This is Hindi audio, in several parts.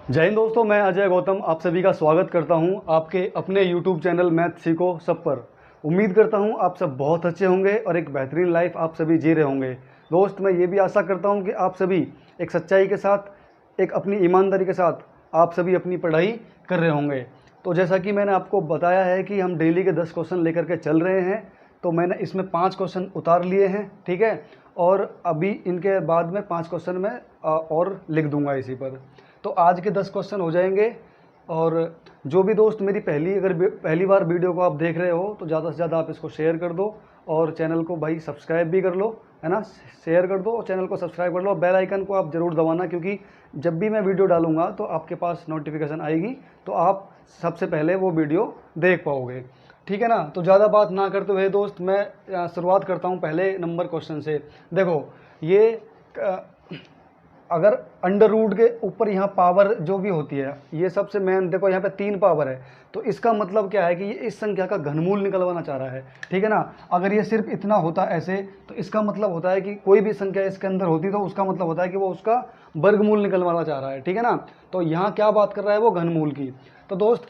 जय हिंद दोस्तों, मैं अजय गौतम आप सभी का स्वागत करता हूं आपके अपने YouTube चैनल मैथ सीखो सब पर। उम्मीद करता हूं आप सब बहुत अच्छे होंगे और एक बेहतरीन लाइफ आप सभी जी रहे होंगे। दोस्त, मैं ये भी आशा करता हूं कि आप सभी एक सच्चाई के साथ, एक अपनी ईमानदारी के साथ आप सभी अपनी पढ़ाई कर रहे होंगे। तो जैसा कि मैंने आपको बताया है कि हम डेली के 10 क्वेश्चन लेकर के चल रहे हैं, तो मैंने इसमें 5 क्वेश्चन उतार लिए हैं, ठीक है। और अभी इनके बाद में 5 क्वेश्चन मैं और लिख दूंगा इसी पर। तो आज के 10 क्वेश्चन हो जाएंगे। और जो भी दोस्त मेरी पहली बार वीडियो को आप देख रहे हो तो ज़्यादा से ज़्यादा आप इसको शेयर कर दो और चैनल को भाई सब्सक्राइब भी कर लो, है ना। शेयर कर दो और चैनल को सब्सक्राइब कर लो। बेल आइकन को आप ज़रूर दबाना, क्योंकि जब भी मैं वीडियो डालूंगा तो आपके पास नोटिफिकेशन आएगी, तो आप सबसे पहले वो वीडियो देख पाओगे, ठीक है ना। तो ज़्यादा बात ना करते हुए दोस्त, मैं शुरुआत करता हूँ पहले नंबर क्वेश्चन से। देखो, ये अगर अंडर रूट के ऊपर यहाँ पावर जो भी होती है, ये सबसे मेन, देखो यहाँ पे 3 पावर है, तो इसका मतलब क्या है कि ये इस संख्या का घनमूल निकलवाना चाह रहा है, ठीक है ना। अगर ये सिर्फ इतना होता ऐसे, तो इसका मतलब होता है कि कोई भी संख्या इसके अंदर होती तो उसका मतलब होता है कि वो उसका वर्गमूल निकलवाना चाह रहा है, ठीक है ना। तो यहाँ क्या बात कर रहा है वो घनमूल की। तो दोस्त,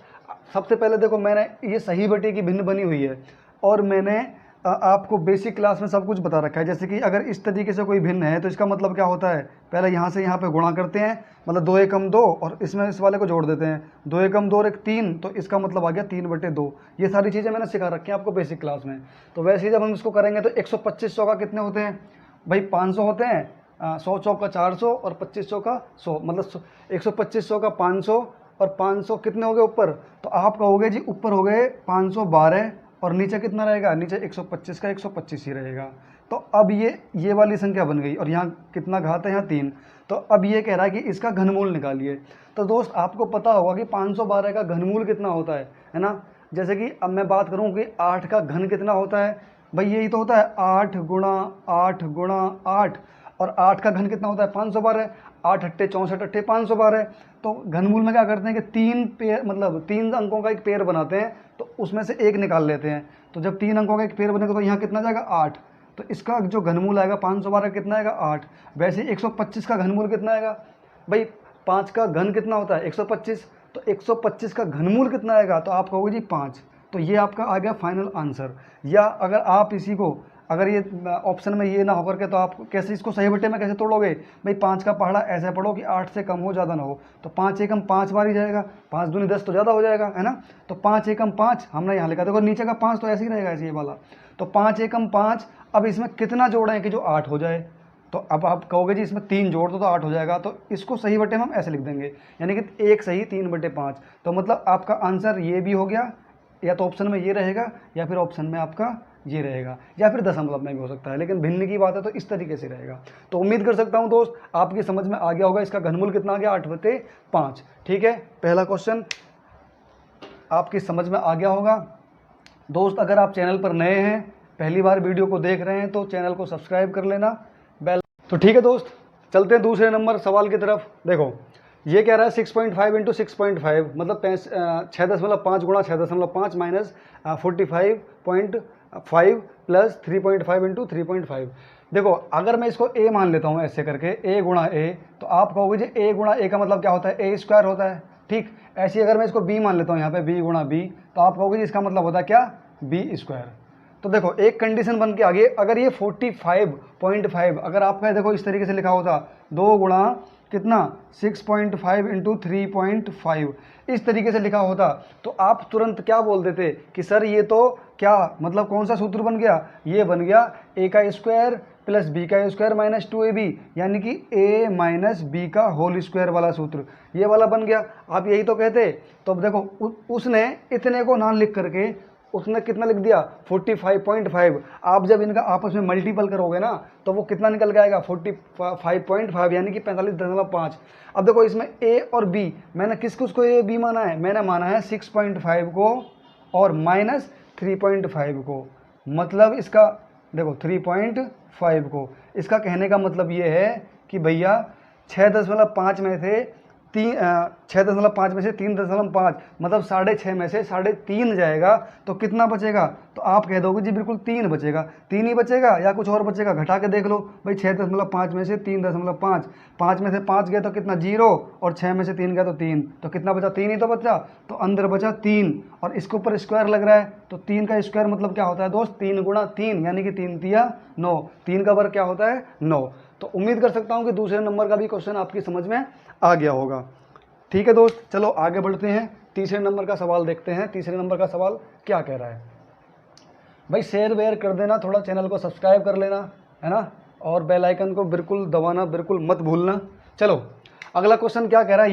सबसे पहले देखो, मैंने ये सही बटे की भिन्न बनी हुई है और मैंने आपको बेसिक क्लास में सब कुछ बता रखा है। जैसे कि अगर इस तरीके से कोई भिन्न है तो इसका मतलब क्या होता है, पहले यहाँ से यहाँ पे गुणा करते हैं, मतलब 2 एकम 2 और इसमें इस वाले को जोड़ देते हैं, 2 एकम 2 और 1 3, तो इसका मतलब आ गया 3/2। ये सारी चीज़ें मैंने सिखा रखी हैं आपको बेसिक क्लास में। तो वैसे ही जब हम इसको करेंगे तो 125 100 का कितने होते हैं भाई, 500 होते हैं। 100 चौक का 400 और 25 100 का 100, मतलब 125 100 का 500 और 500 कितने हो गए ऊपर, तो आप कहोगे जी ऊपर हो गए 512 और नीचे कितना रहेगा, नीचे 125 का 125 ही रहेगा। तो अब ये वाली संख्या बन गई और यहाँ कितना घात है, यहाँ 3। तो अब ये कह रहा है कि इसका घनमूल निकालिए। तो दोस्त, आपको पता होगा कि 512 का घनमूल कितना होता है ना। जैसे कि अब मैं बात करूँ कि 8 का घन कितना होता है, भाई यही तो होता है 8 गुणा 8 गुणा 8, और 8 का घन कितना होता है 512। 8 अट्ठे 64 अट्ठे 512। तो घनमूल में क्या करते हैं कि 3 पेयर, मतलब 3 अंकों का एक पेयर बनाते हैं, तो उसमें से एक निकाल लेते हैं। तो जब 3 अंकों का एक पेयर बनेगा तो यहाँ कितना जाएगा 8, तो इसका जो घनमूल आएगा 512 कितना आएगा 8। वैसे 125 का घनमूल कितना आएगा भाई, 5 का घन कितना होता है 125, तो 125 का घनमूल कितना आएगा, तो आप कहोगे जी 5। तो ये आपका आ गया फाइनल आंसर। या अगर आप इसी को, अगर ये ऑप्शन में ये ना होकर के, तो आप कैसे इसको सही बट्टे में कैसे तोड़ोगे भाई, 5 का पहाड़ा ऐसे पढ़ो कि 8 से कम हो, ज़्यादा ना हो। तो 5 एकम 5 बार ही जाएगा, 5 दूनी 10 तो ज़्यादा हो जाएगा, है ना। तो 5 एकम 5 हमने यहाँ लिखा, देखो नीचे का 5 तो ऐसे ही रहेगा, ऐसे ये वाला। तो 5 एकम 5, अब इसमें कितना जोड़ें कि जो 8 हो जाए। तो अब आप कहोगे जी इसमें 3 जोड़ दो तो 8 हो जाएगा, तो इसको सही बटे में हम ऐसे लिख देंगे, यानी कि 1 सही 3/5। तो मतलब आपका आंसर ये भी हो गया, या तो ऑप्शन में ये रहेगा या फिर ऑप्शन में आपका ये रहेगा, या फिर दशमलव में भी हो सकता है, लेकिन भिन्न की बात है तो इस तरीके से रहेगा। तो उम्मीद कर सकता हूं दोस्त आपकी समझ में आ गया होगा, इसका घनमूल कितना आ गया 8/5, ठीक है। पहला क्वेश्चन आपकी समझ में आ गया होगा। दोस्त, अगर आप चैनल पर नए हैं, पहली बार वीडियो को देख रहे हैं, तो चैनल को सब्सक्राइब कर लेना, बेल। तो ठीक है दोस्त, चलते हैं दूसरे नंबर सवाल की तरफ। देखो, ये कह रहा है 6.5 इंटू 6.5, मतलब 6.5 गुणा 6.5 माइनस 45.5 प्लस 3.5 इंटू 3.5। देखो, अगर मैं इसको a मान लेता हूँ ऐसे करके, a गुणा a, तो आप कहोगे जी a गुणा a का मतलब क्या होता है, a स्क्वायर होता है, ठीक। ऐसे ही अगर मैं इसको b मान लेता हूँ यहाँ पे, b गुणा b, तो आप कहोगे जी इसका मतलब होता है क्या, b स्क्वायर। तो देखो, एक कंडीशन बन के आ गई। अगर ये 45.5, अगर आपका देखो इस तरीके से लिखा होता, 2 गुणा कितना 6.5 इंटू 3.5, इस तरीके से लिखा होता, तो आप तुरंत क्या बोल देते कि सर ये तो क्या, मतलब कौन सा सूत्र बन गया, ये बन गया a का स्क्वायर प्लस b का स्क्वायर माइनस 2ab, यानी कि a माइनस बी का होल स्क्वायर वाला सूत्र, ये वाला बन गया। आप यही तो कहते। तो अब देखो, उसने इतने को ना लिख करके उसने कितना लिख दिया 45.5। आप जब इनका आपस में मल्टीपल करोगे ना, तो वो कितना निकल के आएगा 45.5, यानी कि 45.5। अब देखो, इसमें a और b, मैंने किस किस को a b माना है, मैंने माना है 6.5 को और माइनस 3.5 को, मतलब इसका देखो 3.5 को। इसका कहने का मतलब ये है कि भैया 6.5 में थे 6.5 में से 3.5 मतलब 6.5 में से 3.5 जाएगा तो कितना बचेगा? तो आप कह दोगे जी बिल्कुल 3 बचेगा। 3 ही बचेगा या कुछ और बचेगा? घटा के देख लो भाई, 6.5 में से 3.5, 5 में से 5 गया तो कितना 0, और 6 में से 3 गया तो 3, तो कितना बचा? 3 ही तो बचा। तो अंदर बचा 3, और इसके ऊपर स्क्वायर लग रहा है, तो 3 का स्क्वायर मतलब क्या होता है दोस्त? 3 गुणा 3 यानी कि 3 तिया 9। 3 का वर्ग क्या होता है? 9। तो उम्मीद कर सकता हूँ कि दूसरे नंबर का भी क्वेश्चन आपकी समझ में आ गया होगा। ठीक है दोस्त, चलो आगे बढ़ते हैं, तीसरे नंबर का सवाल देखते हैं। तीसरे नंबर का सवाल क्या कह रहा है? भाई शेयर वेयर कर देना, थोड़ा चैनल को सब्सक्राइब कर लेना, है ना, और बेल आइकन को बिल्कुल दबाना बिल्कुल मत भूलना। चलो अगला क्वेश्चन क्या कह रहा है?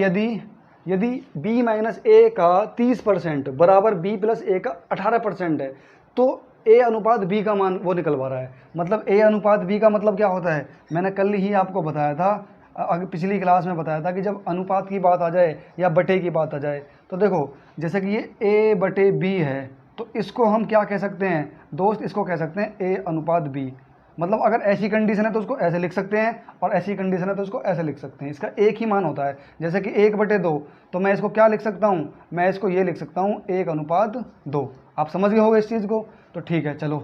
यदि b माइनस ए का 30% बराबर b प्लस ए का 18% है, तो a अनुपात b का मान वो निकलवा रहा है। मतलब a अनुपात b का मतलब क्या होता है? मैंने कल ही आपको बताया था, पिछली क्लास में बताया था कि जब अनुपात की बात आ जाए या बटे की बात आ जाए, तो देखो जैसे कि ये a बटे b है, तो इसको हम क्या कह सकते हैं दोस्त? इसको कह सकते हैं a अनुपात b। मतलब अगर ऐसी कंडीशन है तो उसको ऐसे लिख सकते हैं, और ऐसी कंडीशन है तो उसको ऐसे लिख सकते हैं। इसका एक ही मान होता है। जैसे कि 1/2, तो मैं इसको क्या लिख सकता हूँ? मैं इसको ये लिख सकता हूँ 1:2। आप समझ गए होगे इस चीज़ को? तो ठीक है, चलो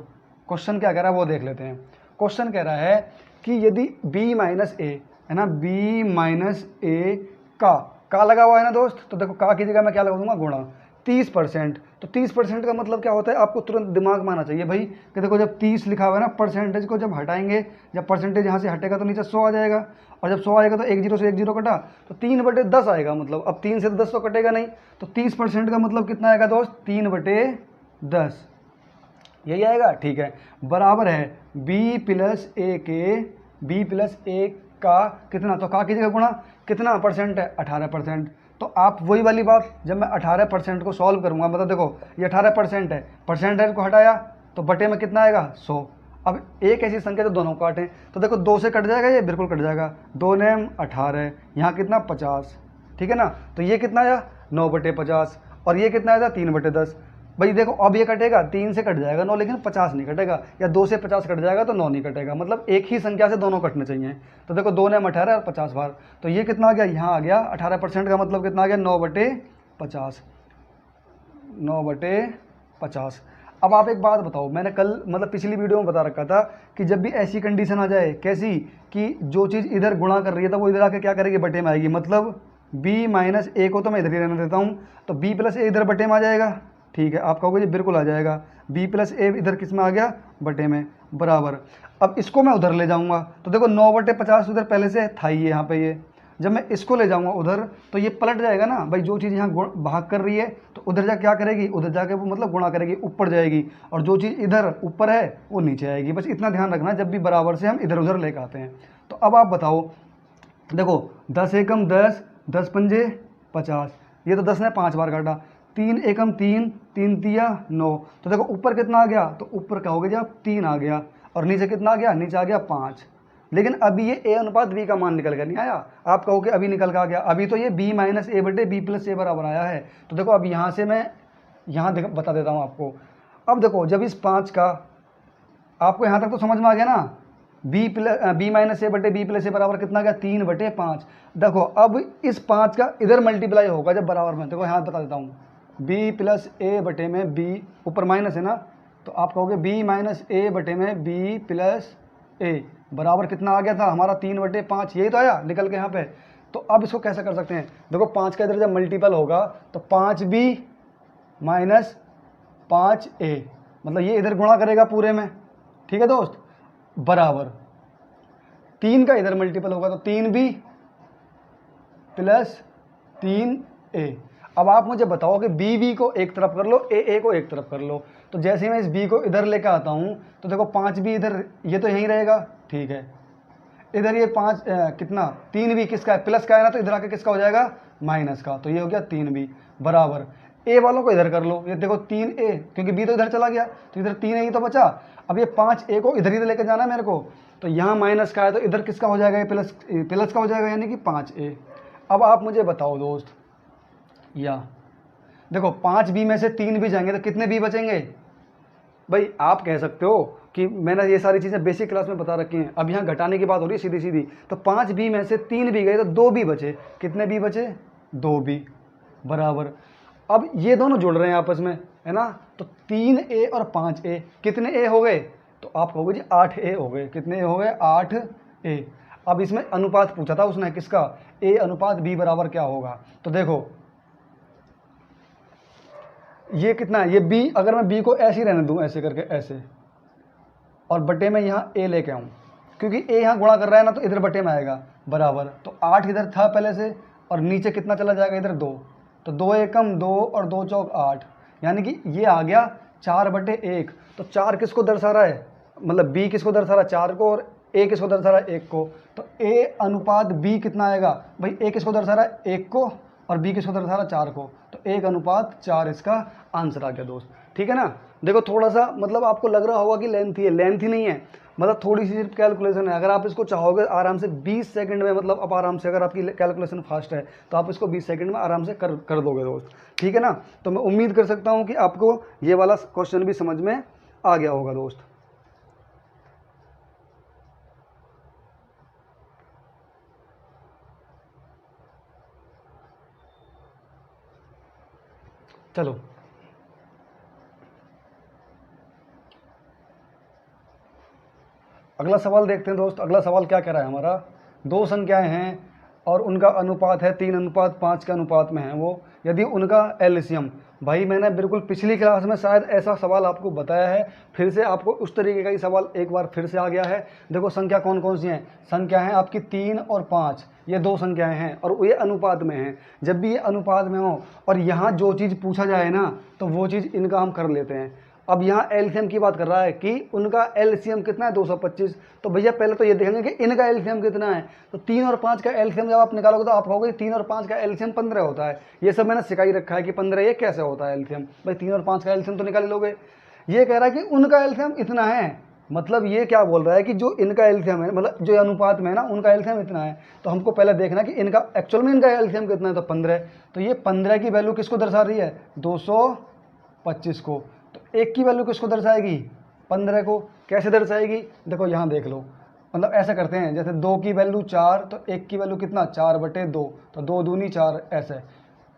क्वेश्चन क्या कह रहा है वो देख लेते हैं। क्वेश्चन कह रहा है कि यदि b माइनस ए, है ना, b माइनस ए का लगा हुआ है ना दोस्त, तो देखो का की जगह मैं क्या लगा दूंगा? गुणा 30%। तो 30% का मतलब क्या होता है? आपको तुरंत दिमाग में आना चाहिए भाई कि देखो जब 30 लिखा हुआ है ना, परसेंटेज को जब हटाएंगे, जब परसेंटेज यहाँ से हटेगा तो नीचे 100 आ जाएगा, और जब 100 आएगा तो 1 0 से 1 0 कटा तो 3/10 आएगा। मतलब अब 3 से तो 10 तो कटेगा नहीं, तो 30% का मतलब कितना आएगा दोस्त? 3/10 यही आएगा। ठीक है, बराबर है b प्लस ए का कितना? तो का की जगह गुणा कितना परसेंट है? 18%। तो आप वही वाली बात, जब मैं 18% को सॉल्व करूंगा, मतलब देखो ये 18% है, परसेंटेज को हटाया तो बटे में कितना आएगा? 100। अब एक ऐसी संख्या जो दोनों काटें, तो देखो 2 से कट जाएगा, ये बिल्कुल कट जाएगा। 2 नेम 18, यहाँ कितना 50, ठीक है ना। तो ये कितना आया? 9/50, और ये कितना आया? 3/10। भाई देखो अब ये कटेगा, 3 से कट जाएगा 9, लेकिन 50 नहीं कटेगा, या 2 से 50 कट जाएगा तो 9 नहीं कटेगा। मतलब एक ही संख्या से दोनों कटने चाहिए। तो देखो 2 ने 18 और 50 बार, तो ये कितना आ गया? यहाँ आ गया 18% का मतलब कितना आ गया? 9/50। 9/50। अब आप एक बात बताओ, मैंने कल मतलब पिछली वीडियो में बता रखा था कि जब भी ऐसी कंडीशन आ जाए, कैसी कि जो चीज़ इधर गुणा कर रही है तो वो इधर आके क्या करेगी? बटे में आएगी। मतलब b माइनस ए को तो मैं इधर ही रहने देता हूँ, तो b प्लस ए इधर बटे में आ जाएगा। ठीक है, आप कहोगे जी बिल्कुल आ जाएगा, b प्लस ए इधर किस में आ गया? बटे में, बराबर। अब इसको मैं उधर ले जाऊंगा, तो देखो 9/50 उधर पहले से था ही यहाँ पे, ये जब मैं इसको ले जाऊंगा उधर तो ये पलट जाएगा ना भाई। जो चीज़ यहाँ भाग कर रही है तो उधर जा क्या करेगी? उधर जाके वो मतलब गुणा करेगी, ऊपर जाएगी, और जो चीज़ इधर ऊपर है वो नीचे आएगी। बस इतना ध्यान रखना जब भी बराबर से हम इधर उधर लेकर आते हैं। तो अब आप बताओ, देखो 10 एकम 10, 10 पंजे 50, ये तो 10 ने 5 बार काटा, 3 एकम 3, 3 तिया 9। तो देखो ऊपर कितना आ गया? तो ऊपर क्या हो गया? जब 3 आ गया, और नीचे कितना आ गया? नीचे आ गया 5। लेकिन अभी ये a अनुपात b का मान निकल कर नहीं आया। आप कहोगे अभी निकल कर आ गया, अभी तो ये b माइनस ए बटे b प्लस ए बराबर आया है। तो देखो अब यहाँ से मैं यहाँ बता देता हूँ आपको। अब देखो जब इस 5 का, आपको यहाँ तक तो समझ में आ गया ना, b माइनस ए बटे b प्लस ए बराबर कितना गया? 3/5। देखो अब इस 5 का इधर मल्टीप्लाई होगा जब बराबर में। देखो यहाँ बता देता हूँ, b प्लस ए बटे में b, ऊपर माइनस है ना, तो आप कहोगे b माइनस ए बटे में b प्लस ए बराबर कितना आ गया था हमारा? 3/5। यही तो आया निकल के यहाँ पे। तो अब इसको कैसे कर सकते हैं? देखो 5 का इधर जब मल्टीपल होगा तो 5b माइनस 5a, मतलब ये इधर गुणा करेगा पूरे में, ठीक है दोस्त, बराबर 3 का इधर मल्टीपल होगा तो 3b प्लस 3a। अब आप मुझे बताओ कि b को एक तरफ कर लो, a को एक तरफ कर लो। तो जैसे ही मैं इस b को इधर लेकर आता हूँ तो देखो 5b इधर, ये तो यहीं रहेगा, ठीक है। इधर ये 5 कितना? 3b किसका है? प्लस का है ना, तो इधर आके किसका हो जाएगा? माइनस का। तो ये हो गया 3b बराबर, a वालों को इधर कर लो, ये देखो 3a, क्योंकि b तो इधर चला गया तो इधर 3a ही तो बचा। अब ये 5a को इधर ही लेकर जाना है मेरे को, तो यहाँ माइनस का है तो इधर किसका हो जाएगा? ये प्लस का हो जाएगा, यानी कि 5a। अब आप मुझे बताओ दोस्त, या देखो 5b में से 3b जाएंगे तो कितने b बचेंगे? भाई आप कह सकते हो कि मैंने ये सारी चीज़ें बेसिक क्लास में बता रखी हैं। अब यहाँ घटाने की बात हो रही है सीधी सीधी, तो 5 बी में से 3 बी गए तो 2 बी बचे। कितने बी बचे? 2 बी बराबर। अब ये दोनों जुड़ रहे हैं आपस में, है ना, तो 3 ए और 5 ए, कितने ए हो गए? तो आप कहोगे जी 8 ए हो गए। कितने ए हो गए? 8 ए। अब इसमें अनुपात पूछा था उसने किसका? ए अनुपात बी बराबर क्या होगा? तो देखो ये कितना है, ये बी, अगर मैं बी को ऐसे ही रहने दूं, ऐसे करके ऐसे, और बटे में यहाँ ए लेके आऊँ, क्योंकि ए यहाँ गुणा कर रहा है ना, तो इधर बटे में आएगा बराबर। तो 8 इधर था पहले से, और नीचे कितना चला जाएगा? इधर 2, तो 2 एकम 2 और 2 चौक 8, यानी कि ये आ गया 4/1। तो 4 किसको दर्शा रहा है? मतलब बी किसको दर्शा रहा है? 4 को, और ए किसको दर्शा रहा है? 1 को। तो ए अनुपात बी कितना आएगा भाई? ए किसको दर्शा रहा है? 1 को, और बी किसको दर्शा रहा है? 4 को। तो 1 अनुपात 4 इसका आंसर आ गया दोस्त। ठीक है ना। देखो थोड़ा सा मतलब आपको लग रहा होगा कि लेंथ ही है, लेंथ ही नहीं है, मतलब थोड़ी सी सिर्फ कैलकुलेशन है। अगर आप इसको चाहोगे आराम से 20 सेकंड में, मतलब आप आराम से, अगर आपकी कैलकुलेशन फास्ट है तो आप इसको 20 सेकंड में आराम से कर दोगे दोस्त। ठीक है ना। तो मैं उम्मीद कर सकता हूँ कि आपको ये वाला क्वेश्चन भी समझ में आ गया होगा दोस्त। चलो अगला सवाल देखते हैं दोस्त। अगला सवाल क्या कह रहा है हमारा? 2 संख्याएं हैं और उनका अनुपात है 3:5 के अनुपात में है वो, यदि उनका एलसीएम। भाई मैंने बिल्कुल पिछली क्लास में शायद ऐसा सवाल आपको बताया है, फिर से आपको उस तरीके का ही सवाल एक बार फिर से आ गया है। देखो संख्या कौन कौन सी हैं? संख्या है आपकी 3 और 5, ये 2 संख्याएं हैं और ये अनुपात में हैं। जब भी ये अनुपात में हो और यहाँ जो चीज़ पूछा जाए ना, तो वो चीज़ इनका हम कर लेते हैं। अब यहाँ एलसीएम की बात कर रहा है कि उनका एलसीएम कितना है? 225। तो भैया पहले तो ये देखेंगे कि इनका एलसीएम कितना है। तो 3 और 5 का एलसीएम जब आप निकालोगे तो आप कहोगे 3 और 5 का एलसीएम 15 होता है। ये सब मैंने सिखा ही रखा है कि 15 ये कैसे होता है एलसीएम। भाई 3 और 5 का एलसीएम तो निकाल लोगे। ये कह रहा है कि उनका एलसीएम इतना है, मतलब ये क्या बोल रहा है कि जो इनका एलसीएम है, मतलब जो अनुपात में है ना, उनका एलसीएम इतना है। तो हमको पहले देखना कि इनका एक्चुअल में इनका एलसीएम कितना है। तो 15। तो ये 15 की वैल्यू किसको दर्शा रही है? 225 को। तो 1 की वैल्यू किसको दर्शाएगी? 15 को। कैसे दर्शाएगी? देखो यहाँ देख लो, मतलब ऐसा करते हैं, जैसे 2 की वैल्यू 4, तो 1 की वैल्यू कितना? 4/2, तो 2 दूनी 4, ऐसे,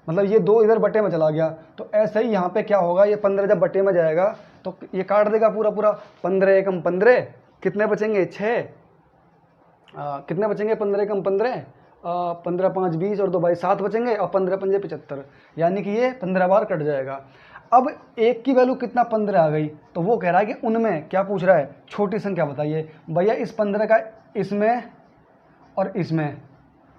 मतलब ये 2 इधर बटे में चला गया। तो ऐसे ही यहाँ पे क्या होगा, ये 15 जब बटे में जाएगा तो ये काट देगा पूरा पूरा। 15 एकम 15, कितने बचेंगे? 6। कितने बचेंगे? 15 एकम 15, 15 5 20 और 2 भाई 7 बचेंगे, और 15 पंजे 75, यानी कि ये 15 बार कट जाएगा। अब 1 की वैल्यू कितना? 15 आ गई। तो वो कह रहा है कि उनमें क्या पूछ रहा है? छोटी संख्या बताइए। भैया इस 15 का इसमें और इसमें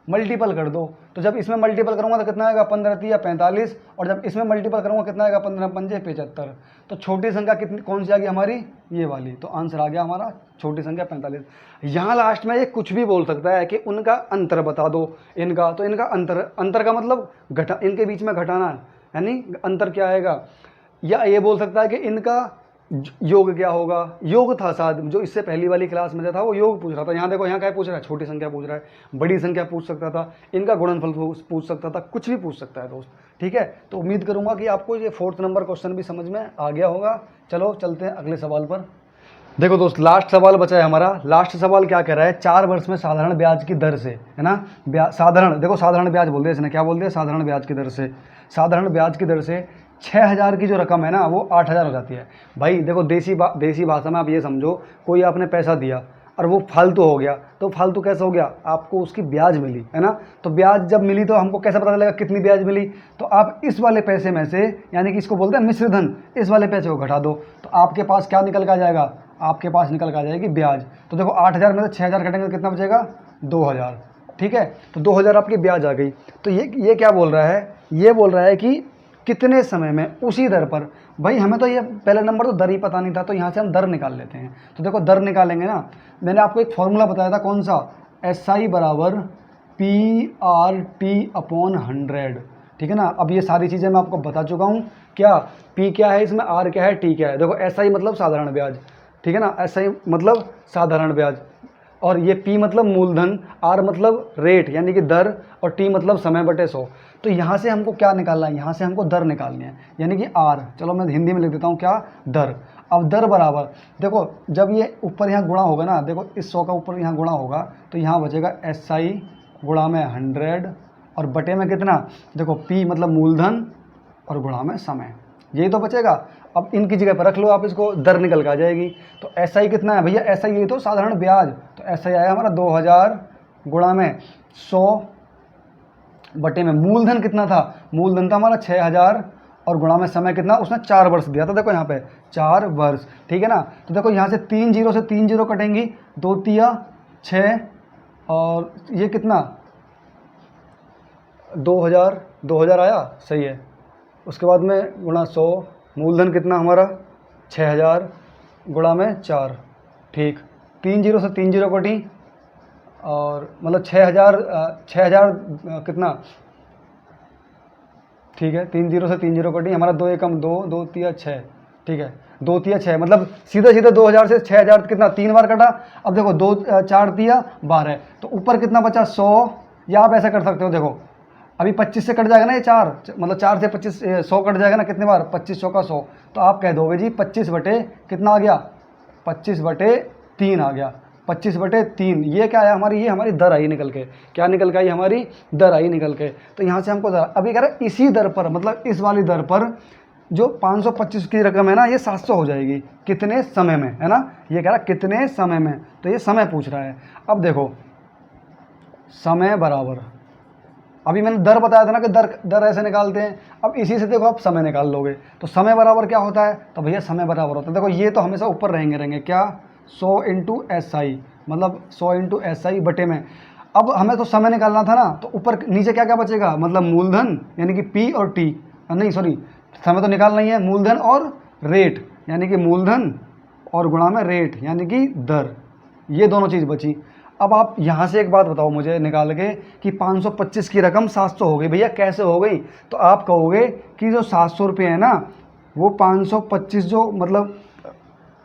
मल्टीपल कर दो। तो जब इसमें मल्टीपल करूंगा तो कितना आएगा? 15 3 45, और जब इसमें मल्टीपल करूंगा कितना आएगा? 15 पंजे 75। तो छोटी संख्या कितनी, कौन सी आ गई हमारी? ये वाली। तो आंसर आ गया हमारा छोटी संख्या 45। यहाँ लास्ट में ये कुछ भी बोल सकता है कि उनका अंतर बता दो इनका। तो इनका अंतर का मतलब इनके बीच में घटाना है, यानी अंतर क्या आएगा। या ये बोल सकता है कि इनका योग क्या होगा। योग था शायद, जो इससे पहली वाली क्लास में जो था वो योग पूछ रहा था। यहाँ देखो, यहाँ क्या पूछ रहा है? छोटी संख्या पूछ रहा है, बड़ी संख्या पूछ सकता था, इनका गुणनफल पूछ सकता था, कुछ भी पूछ सकता है दोस्त। ठीक है। तो उम्मीद करूंगा कि आपको ये 4th नंबर क्वेश्चन भी समझ में आ गया होगा। चलो चलते हैं अगले सवाल पर। देखो दोस्त, लास्ट सवाल बचा है हमारा। लास्ट सवाल क्या कह रहा है? 4 वर्ष में साधारण ब्याज की दर से, है ना, साधारण, देखो साधारण ब्याज बोल दिया इसने, क्या बोल दिया? साधारण ब्याज की दर से। साधारण ब्याज की दर से 6000 की जो रकम है ना, वो 8000 हो जाती है। भाई देखो देसी भाषा में आप ये समझो, कोई आपने पैसा दिया और वो फालतू हो गया। तो फालतू कैसे हो गया? आपको उसकी ब्याज मिली, है ना। तो ब्याज जब मिली तो हमको कैसे पता चलेगा कितनी ब्याज मिली? तो आप इस वाले पैसे में से, यानी कि इसको बोलते हैं मिश्र धन, इस वाले पैसे को घटा दो, तो आपके पास क्या निकल कर आ जाएगा? आपके पास निकल कर आ जाएगी ब्याज। तो देखो 8000 में से 6000 कटेंगे तो कितना बचेगा? 2000। ठीक है। तो 2000 आपकी ब्याज आ गई। तो ये क्या बोल रहा है? ये बोल रहा है कि कितने समय में उसी दर पर। भाई हमें तो ये पहला नंबर तो दर ही पता नहीं था, तो यहाँ से हम दर निकाल लेते हैं। तो देखो दर निकालेंगे ना, मैंने आपको एक फॉर्मूला बताया था, कौन सा? SI बराबर PRT/100। ठीक है ना। अब ये सारी चीज़ें मैं आपको बता चुका हूँ। क्या P क्या है इसमें, R क्या है, T क्या है। देखो SI मतलब साधारण ब्याज, ठीक है ना, SI मतलब साधारण ब्याज। और ये P मतलब मूलधन, R मतलब रेट यानी कि दर, और T मतलब समय बटे 100। तो यहाँ से हमको क्या निकालना है, यहाँ से हमको दर निकालनी है यानी कि R। चलो मैं हिंदी में लिख देता हूँ क्या, दर। अब दर बराबर, देखो जब ये ऊपर यहाँ गुणा होगा ना, देखो इस 100 का ऊपर यहाँ गुणा होगा तो यहाँ बचेगा SI गुणा में 100 और बटे में कितना, देखो P मतलब मूलधन और गुणा में समय, यही तो बचेगा। अब इनकी जगह पर रख लो आप इसको, दर निकल के आ जाएगी। तो SI कितना है भैया, SI यही तो साधारण ब्याज, तो SI आया हमारा 2000 गुणा में 100 बटे में मूलधन कितना था, मूलधन था हमारा 6000 और गुणा में समय कितना, उसने 4 वर्ष दिया था, देखो यहाँ पे 4 वर्ष, ठीक है ना। तो देखो यहाँ से 3 जीरो से 3 जीरो कटेंगी, 2 तिया 6 और ये कितना 2000 आया, सही है। उसके बाद में गुणा 100, मूलधन कितना हमारा 6000 गुणा में 4, ठीक। 3 जीरो से 3 जीरो कटी और मतलब 6000 कितना, ठीक है, 3 जीरो से 3 जीरो कटी, हमारा 2 एकम 2, 2 तिया 6, ठीक है, 2 तिया 6 मतलब सीधे सीधे 2000 से 6000 कितना 3 बार कटा। अब देखो 2 4 तिया 12, तो ऊपर कितना बचा 100, या आप ऐसा कर सकते हो, देखो अभी 25 से कट जाएगा ना ये 4, मतलब 4 से 25 100 कट जाएगा ना, कितने बार 25 100 का 100, तो आप कह दोगे जी 25 बटे कितना आ गया, 25 बटे 3 आ गया, 25 बटे 3, ये क्या आया हमारी, ये हमारी दर आई निकल के, क्या निकल के आई हमारी दर आई निकल के। तो यहाँ से हमको दर, अभी कह रहा है इसी दर पर, मतलब इस वाली दर पर जो 525 की रकम है ना, ये 700 हो जाएगी, कितने समय में, है ना, ये कह रहा कितने समय में, तो ये समय पूछ रहा है। अब देखो समय बराबर, अभी मैंने दर बताया था ना कि दर ऐसे निकालते हैं, अब इसी से देखो आप समय निकाल लोगे, तो समय बराबर क्या होता है, तो भैया समय बराबर होता है, देखो ये तो हमेशा ऊपर रहेंगे क्या, 100 इंटू SI, मतलब 100 इंटू SI बटे में। अब हमें तो समय निकालना था ना, तो ऊपर नीचे क्या क्या बचेगा, मतलब मूलधन यानी कि P और T, नहीं सॉरी, समय तो निकालना ही है, मूलधन और रेट यानी कि मूलधन और गुणा में रेट यानी कि दर, ये दोनों चीज़ बची। अब आप यहाँ से एक बात बताओ मुझे निकाल के कि 525 की रकम 700 हो गई, भैया कैसे हो गई, तो आप कहोगे कि जो 700 रुपये है ना, वो 525 जो मतलब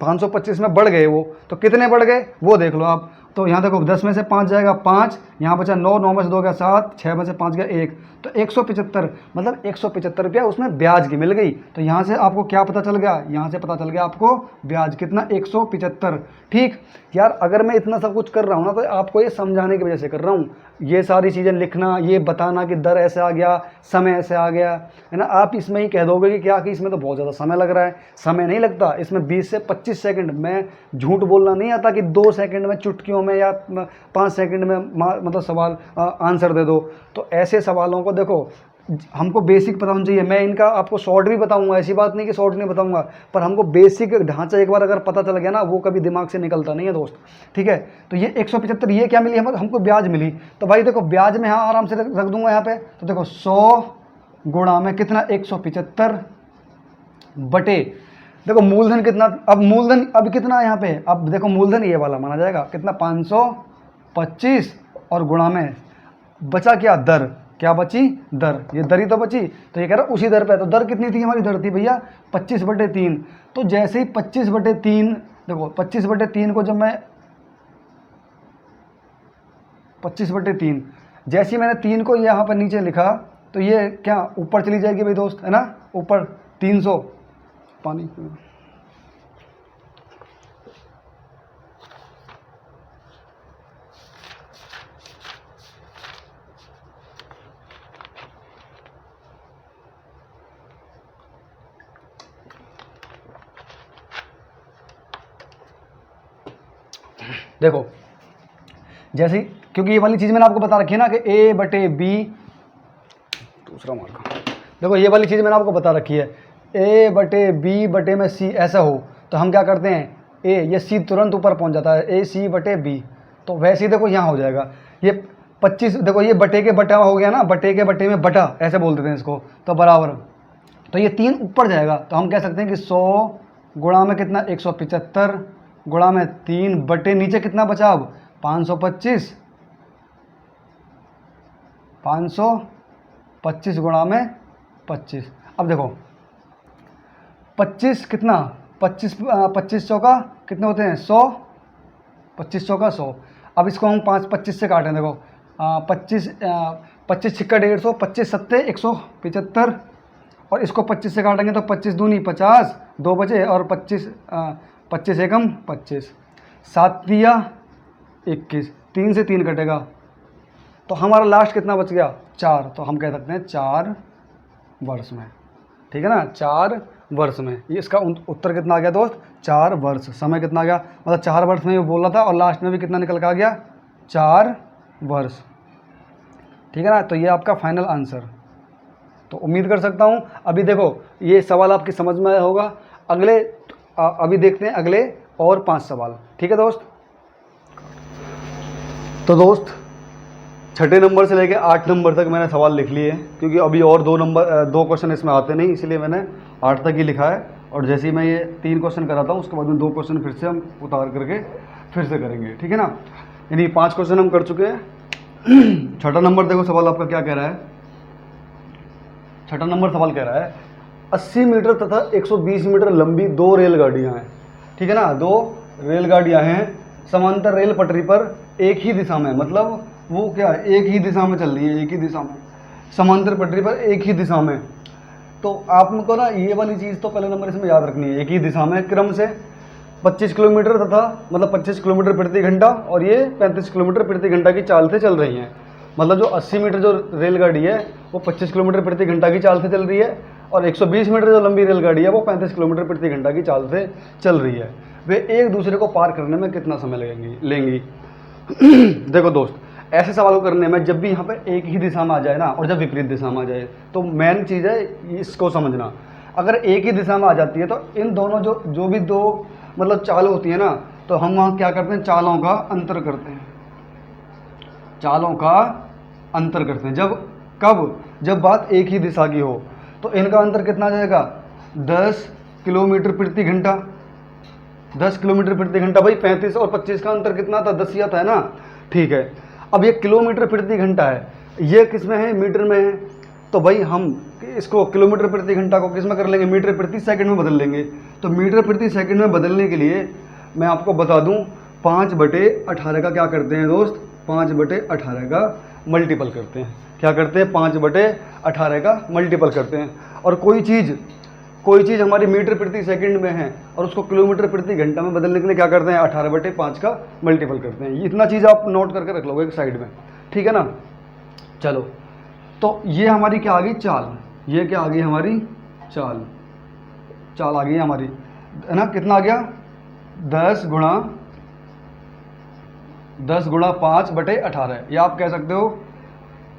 525 में बढ़ गए, वो तो कितने बढ़ गए वो देख लो आप। तो यहाँ देखो 10 में से 5 जाएगा 5, यहाँ बचा 9, 9 में से 2 गया 7, 6 में से 5 गया 1, तो 175, मतलब 175 रुपया उसमें ब्याज की मिल गई। तो यहाँ से आपको क्या पता चल गया, यहाँ से पता चल गया आपको ब्याज कितना, 175। ठीक यार, अगर मैं इतना सब कुछ कर रहा हूँ ना, तो आपको ये समझाने की वजह से कर रहा हूँ, ये सारी चीज़ें लिखना, ये बताना कि दर ऐसे आ गया, समय ऐसे आ गया, है ना। आप इसमें ही कह दोगे कि क्या कि इसमें तो बहुत ज़्यादा समय लग रहा है, समय नहीं लगता, इसमें 20 से 25 सेकंड में झूठ बोलना नहीं आता कि 2 सेकंड में चुटकियों में या 5 सेकंड में मतलब सवाल आंसर दे दो। तो ऐसे सवालों को देखो हमको बेसिक पता होना चाहिए। मैं इनका आपको शॉर्ट भी बताऊंगा, ऐसी बात नहीं कि शॉर्ट नहीं बताऊंगा, पर हमको बेसिक ढांचा एक बार अगर पता चल गया ना, वो कभी दिमाग से निकलता नहीं है दोस्त। ठीक है, तो ये 175 ये क्या मिली हमको ब्याज मिली। तो भाई देखो ब्याज में यहाँ आराम से रख दूंगा यहाँ पे, तो देखो 100 गुणा में कितना 175 बटे, देखो मूलधन कितना, अब मूलधन अब कितना यहाँ पे, अब देखो मूलधन ये वाला माना जाएगा कितना 525 और गुणा में बचा क्या दर, क्या बची दर, ये दर ही तो बची। तो ये कह रहा उसी दर पे, तो दर कितनी थी हमारी, दर थी भैया 25/3। तो जैसे ही 25/3, देखो 25/3 को जब मैं 25/3 जैसे ही मैंने 3 को यहाँ पर नीचे लिखा, तो ये क्या ऊपर चली जाएगी भाई दोस्त, है ना, ऊपर 300 पानी। देखो जैसे, क्योंकि ये वाली चीज़ मैंने आपको बता रखी है ना कि A/B, दूसरा मार्क, देखो ये वाली चीज़ मैंने आपको बता रखी है, A/B/C ऐसा हो, तो हम क्या करते हैं, A ये C तुरंत ऊपर पहुंच जाता है, AC/B। तो वैसे ही देखो यहाँ हो जाएगा, ये 25, देखो ये बटे के बटा हो गया ना, बटे के बटे में बटा ऐसे बोल देते हैं इसको, तो बराबर, तो ये 3 ऊपर जाएगा, तो हम कह सकते हैं कि 100 गुणा में कितना 175 गुणा में 3 बटे नीचे कितना बचा, अब 525 गुणा में 25। अब देखो 25 कितना 25 चौका कितने होते हैं 100, 25 चौका 100। अब इसको हम 25 से काटें, देखो 25 छिक्का 150, 25 सत्ते 175, और इसको 25 से काटेंगे तो 25 दूनी 50, 2 बचे, और 25 एकम 25, 7 दिया 21, 3 से 3 कटेगा, तो हमारा लास्ट कितना बच गया 4, तो हम कह सकते हैं 4 वर्ष में, ठीक है ना, 4 वर्ष में। ये इसका उत्तर कितना आ गया दोस्त, 4 वर्ष। समय कितना आ गया, मतलब 4 वर्ष में ये बोल रहा था, और लास्ट में भी कितना निकल के आ गया, 4 वर्ष, ठीक है ना। तो ये आपका फाइनल आंसर। तो उम्मीद कर सकता हूँ अभी देखो ये सवाल आपकी समझ में आया होगा। अगले अभी देखते हैं अगले और 5 सवाल, ठीक है दोस्त। तो दोस्त 6ठे नंबर से लेके 8 नंबर तक मैंने सवाल लिख लिए, क्योंकि अभी और 2 क्वेश्चन इसमें आते नहीं, इसलिए मैंने 8 तक ही लिखा है। और जैसे ही मैं ये 3 क्वेश्चन कराता हूँ उसके बाद में 2 क्वेश्चन फिर से हम उतार करके फिर से करेंगे, ठीक है ना। यानी 5 क्वेश्चन हम कर चुके हैं। 6ठा नंबर देखो सवाल आपका क्या कह रहा है। 6ठा नंबर सवाल कह रहा है 80 मीटर तथा 120 मीटर लंबी 2 रेलगाड़ियाँ हैं, ठीक है ना। 2 रेलगाड़ियाँ हैं समांतर रेल पटरी पर एक ही दिशा में, मतलब वो क्या है, एक ही दिशा में चल रही है, एक ही दिशा में, समांतर पटरी पर एक ही दिशा में। तो आपको ना ये वाली चीज़ तो पहले नंबर इसमें याद रखनी है, एक ही दिशा में क्रम से 25 किलोमीटर तथा मतलब 25 किलोमीटर प्रति घंटा, और ये 35 किलोमीटर प्रति घंटा की चाल से चल रही हैं। मतलब जो 80 मीटर जो रेलगाड़ी है वो 25 किलोमीटर प्रति घंटा की चाल से चल रही है, और 120 मीटर जो लंबी रेलगाड़ी है वो 35 किलोमीटर प्रति घंटा की चाल से चल रही है। वे एक दूसरे को पार करने में कितना समय लेंगी। देखो दोस्त, ऐसे सवाल को करने में जब भी यहाँ पे एक ही दिशा में आ जाए ना, और जब विपरीत दिशा में आ जाए, तो मेन चीज़ है इसको समझना। अगर एक ही दिशा में आ जाती है तो इन दोनों जो भी 2 मतलब चाल होती है ना, तो हम वहाँ क्या करते हैं, चालों का अंतर करते हैं, चालों का अंतर करते हैं। जब बात एक ही दिशा की हो, तो इनका अंतर कितना आ जाएगा, 10 किलोमीटर प्रति घंटा। 10 किलोमीटर प्रति घंटा, भाई 35 और 25 का अंतर कितना था, 10 ही आता है ना, ठीक है। अब ये किलोमीटर प्रति घंटा है, ये किस में है, मीटर में है। तो भाई हम इसको किलोमीटर प्रति घंटा को किस में कर लेंगे, मीटर प्रति सेकंड में बदल लेंगे। तो मीटर प्रति सेकंड में बदलने के लिए मैं आपको बता दूं 5/18 का क्या करते हैं दोस्त, 5/18 का मल्टीपल करते हैं। क्या करते हैं, 5/18 का मल्टीपल करते हैं। और कोई चीज़ हमारी मीटर प्रति सेकंड में है और उसको किलोमीटर प्रति घंटा में बदलने के लिए क्या करते हैं, 18/5 का मल्टीपल करते हैं। इतना चीज़ आप नोट करके रख लोगे एक साइड में, ठीक है ना। चलो, तो ये हमारी क्या आ गई, चाल। ये क्या आ गई हमारी, चाल आ गई हमारी, है ना। कितना आ गया, 10 गुणा 5/18, या आप कह सकते हो